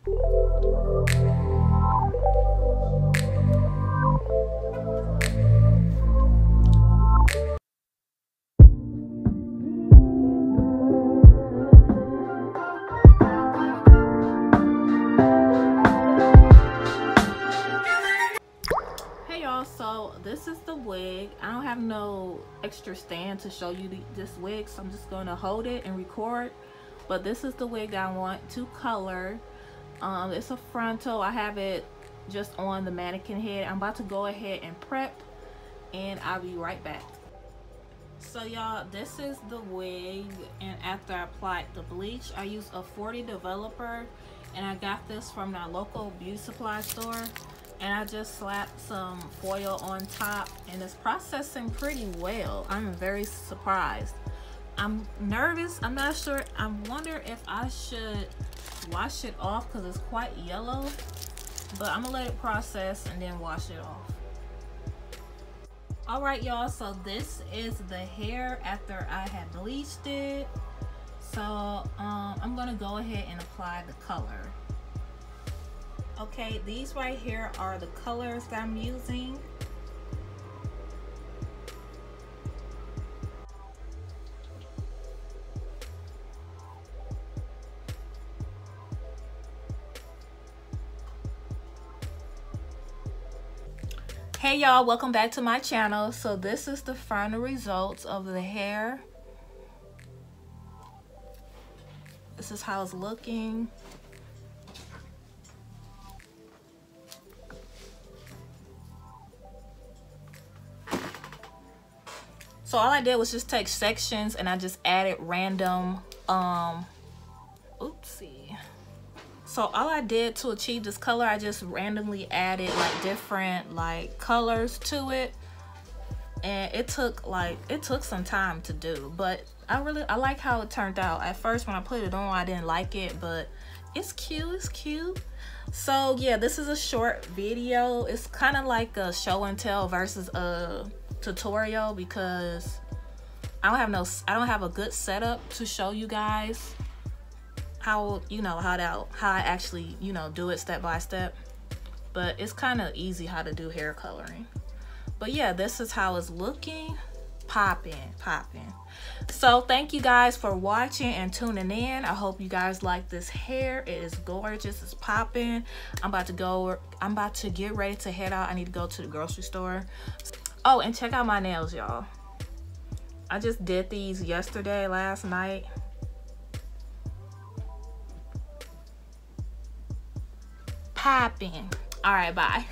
So this is the wig. I don't have no extra stand to show you this wig, so I'm just going to hold it and record. But this is the wig I want to color. It's a frontal. I have it just on the mannequin head. I'm about to go ahead and prep, and I'll be right back. So y'all, this is the wig, and after I applied the bleach, I used a 40 developer, and I got this from our local beauty supply store. And I just slapped some foil on top, and it's processing pretty well. I'm very surprised. I'm nervous. I'm not sure. I wonder if I should wash it off because it's quite yellow, but I'm gonna let it process and then wash it off. All right, y'all, so this is the hair after I had bleached it. So I'm gonna go ahead and apply the color. Okay, these right here are the colors that I'm using. Hey y'all, welcome back to my channel. So this is the final results of the hair. This is how it's looking. So all I did was just take sections and I just added random, oopsie. So all I did to achieve this color, I just randomly added like different like colors to it. And it took some time to do, but I like how it turned out. At first when I put it on, I didn't like it, but it's cute, it's cute. So yeah, this is a short video. It's kind of like a show and tell versus a tutorial because I don't have a good setup to show you guys how I actually do it step by step, but it's kind of easy how to do hair coloring. But yeah, this is how it's looking. Popping. So thank you guys for watching and tuning in. I hope you guys like this hair. It is gorgeous. It's popping. I'm about to get ready to head out. I need to go to the grocery store. Oh, and check out my nails, y'all. I just did these last night. Popping. All right, bye.